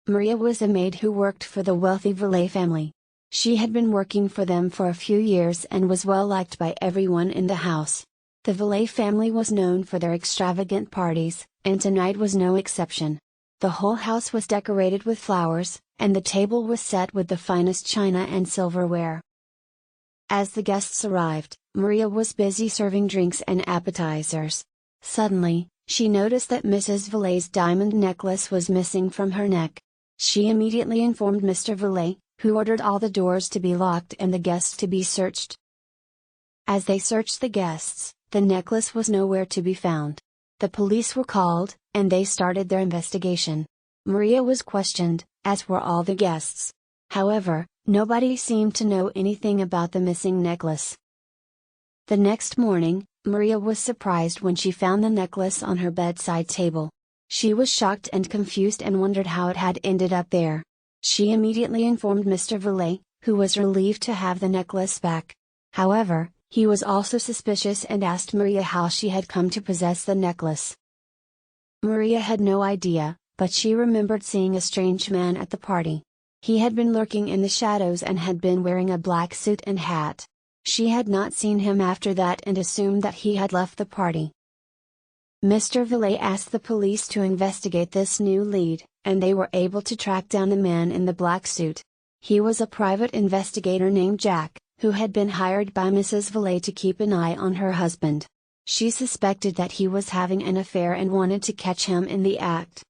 Maria was a maid who worked for the wealthy Valet family. She had been working for them for a few years and was well liked by everyone in the house. The Valet family was known for their extravagant parties, and tonight was no exception. The whole house was decorated with flowers, and the table was set with the finest china and silverware. As the guests arrived, Maria was busy serving drinks and appetizers. Suddenly, she noticed that Mrs. Valet's diamond necklace was missing from her neck. She immediately informed Mr. Valet, who ordered all the doors to be locked and the guests to be searched. As they searched the guests, the necklace was nowhere to be found. The police were called, and they started their investigation. Maria was questioned, as were all the guests. However, nobody seemed to know anything about the missing necklace. The next morning, Maria was surprised when she found the necklace on her bedside table. She was shocked and confused and wondered how it had ended up there. She immediately informed Mr. Valet, who was relieved to have the necklace back. However, he was also suspicious and asked Maria how she had come to possess the necklace. Maria had no idea, but she remembered seeing a strange man at the party. He had been lurking in the shadows and had been wearing a black suit and hat. She had not seen him after that and assumed that he had left the party. Mr. Valet asked the police to investigate this new lead, and they were able to track down the man in the black suit. He was a private investigator named Jack, who had been hired by Mrs. Valet to keep an eye on her husband. She suspected that he was having an affair and wanted to catch him in the act.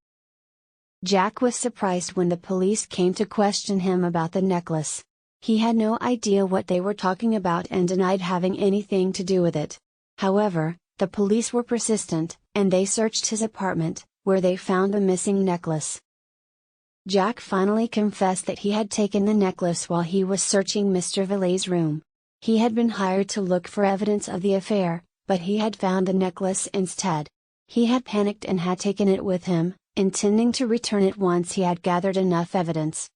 Jack was surprised when the police came to question him about the necklace. He had no idea what they were talking about and denied having anything to do with it. However, the police were persistent, and they searched his apartment, where they found the missing necklace. Jack finally confessed that he had taken the necklace while he was searching Mr. Valet's room. He had been hired to look for evidence of the affair, but he had found the necklace instead. He had panicked and had taken it with him, intending to return it once he had gathered enough evidence.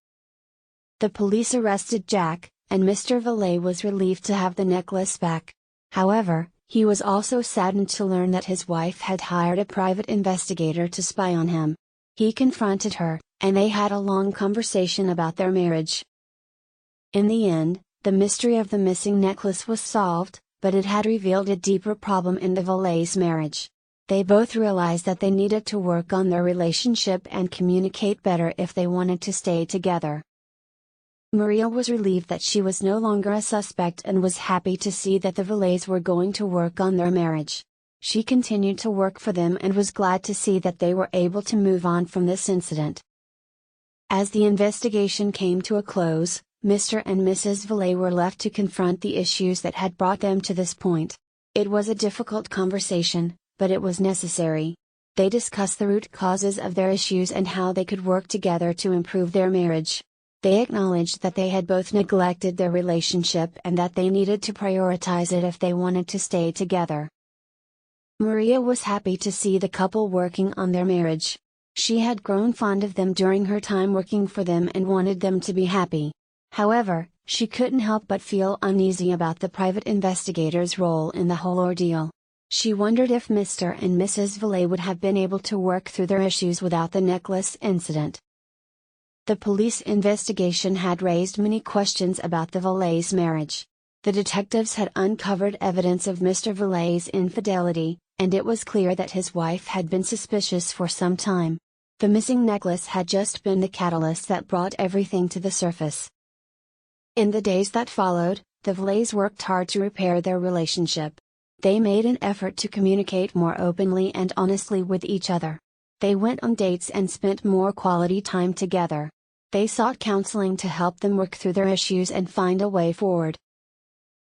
The police arrested Jack, and Mr. Valet was relieved to have the necklace back. However, he was also saddened to learn that his wife had hired a private investigator to spy on him. He confronted her, and they had a long conversation about their marriage. In the end, the mystery of the missing necklace was solved, but it had revealed a deeper problem in the Valets' marriage. They both realized that they needed to work on their relationship and communicate better if they wanted to stay together. Maria was relieved that she was no longer a suspect and was happy to see that the Valets were going to work on their marriage. She continued to work for them and was glad to see that they were able to move on from this incident. As the investigation came to a close, Mr. and Mrs. Valet were left to confront the issues that had brought them to this point. It was a difficult conversation, but it was necessary. They discussed the root causes of their issues and how they could work together to improve their marriage. They acknowledged that they had both neglected their relationship and that they needed to prioritize it if they wanted to stay together. Maria was happy to see the couple working on their marriage. She had grown fond of them during her time working for them and wanted them to be happy. However, she couldn't help but feel uneasy about the private investigator's role in the whole ordeal. She wondered if Mr. and Mrs. Valet would have been able to work through their issues without the necklace incident. The police investigation had raised many questions about the Valets' marriage. The detectives had uncovered evidence of Mr. Valet's infidelity, and it was clear that his wife had been suspicious for some time. The missing necklace had just been the catalyst that brought everything to the surface. In the days that followed, the Valets worked hard to repair their relationship. They made an effort to communicate more openly and honestly with each other. They went on dates and spent more quality time together. They sought counseling to help them work through their issues and find a way forward.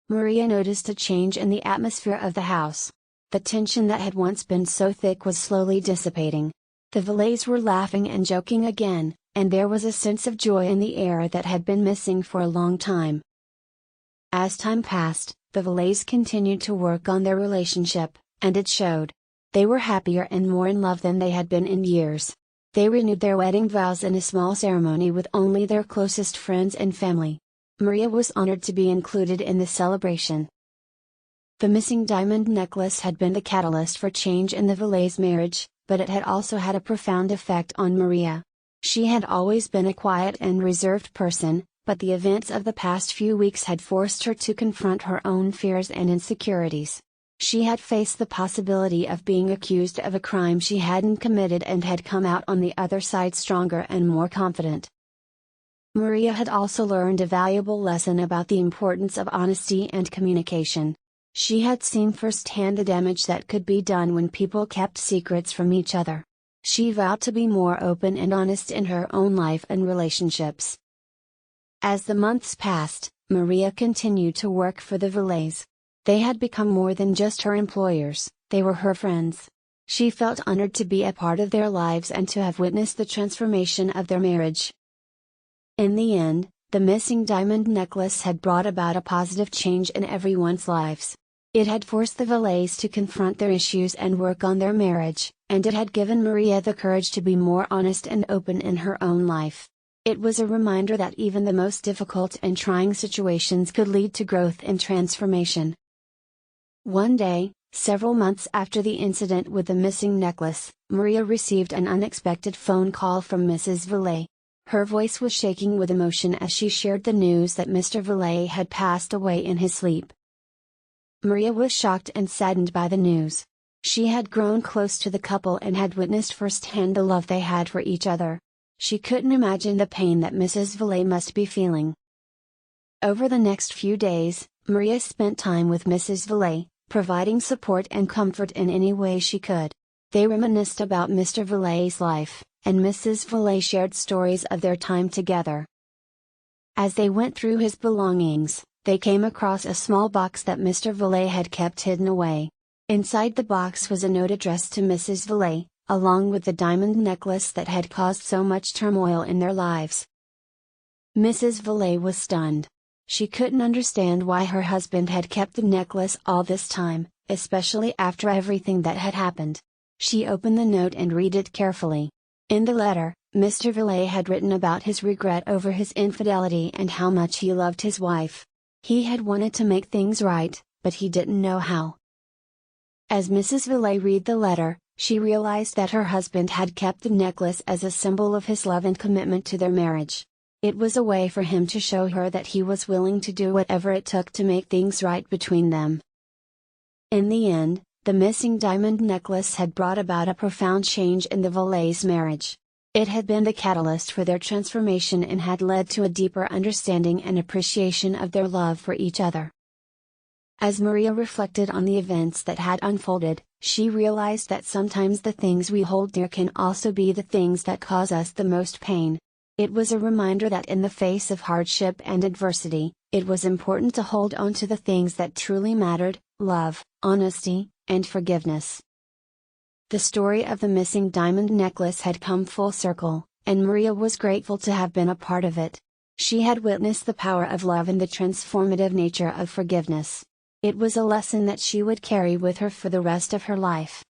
Maria noticed a change in the atmosphere of the house. The tension that had once been so thick was slowly dissipating. The Valets were laughing and joking again, and there was a sense of joy in the air that had been missing for a long time. As time passed, the Valets continued to work on their relationship, and it showed. They were happier and more in love than they had been in years. They renewed their wedding vows in a small ceremony with only their closest friends and family. Maria was honored to be included in the celebration. The missing diamond necklace had been the catalyst for change in the Valets' marriage, but it had also had a profound effect on Maria. She had always been a quiet and reserved person, but the events of the past few weeks had forced her to confront her own fears and insecurities. She had faced the possibility of being accused of a crime she hadn't committed and had come out on the other side stronger and more confident. Maria had also learned a valuable lesson about the importance of honesty and communication. She had seen firsthand the damage that could be done when people kept secrets from each other. She vowed to be more open and honest in her own life and relationships. As the months passed, Maria continued to work for the Valets. They had become more than just her employers, they were her friends. She felt honored to be a part of their lives and to have witnessed the transformation of their marriage. In the end, the missing diamond necklace had brought about a positive change in everyone's lives. It had forced the Valets to confront their issues and work on their marriage, and it had given Maria the courage to be more honest and open in her own life. It was a reminder that even the most difficult and trying situations could lead to growth and transformation. One day, several months after the incident with the missing necklace, Maria received an unexpected phone call from Mrs. Valet. Her voice was shaking with emotion as she shared the news that Mr. Valet had passed away in his sleep. Maria was shocked and saddened by the news. She had grown close to the couple and had witnessed firsthand the love they had for each other. She couldn't imagine the pain that Mrs. Valet must be feeling. Over the next few days, Maria spent time with Mrs. Valet, providing support and comfort in any way she could. They reminisced about Mr. Valet's life, and Mrs. Valet shared stories of their time together. As they went through his belongings, they came across a small box that Mr. Valet had kept hidden away. Inside the box was a note addressed to Mrs. Valet, along with the diamond necklace that had caused so much turmoil in their lives. Mrs. Valet was stunned. She couldn't understand why her husband had kept the necklace all this time, especially after everything that had happened. She opened the note and read it carefully. In the letter, Mr. Valet had written about his regret over his infidelity and how much he loved his wife. He had wanted to make things right, but he didn't know how. As Mrs. Valet read the letter, she realized that her husband had kept the necklace as a symbol of his love and commitment to their marriage. It was a way for him to show her that he was willing to do whatever it took to make things right between them. In the end, the missing diamond necklace had brought about a profound change in the Valets' marriage. It had been the catalyst for their transformation and had led to a deeper understanding and appreciation of their love for each other. As Maria reflected on the events that had unfolded, she realized that sometimes the things we hold dear can also be the things that cause us the most pain. It was a reminder that in the face of hardship and adversity, it was important to hold on to the things that truly mattered: love, honesty, and forgiveness. The story of the missing diamond necklace had come full circle, and Maria was grateful to have been a part of it. She had witnessed the power of love and the transformative nature of forgiveness. It was a lesson that she would carry with her for the rest of her life.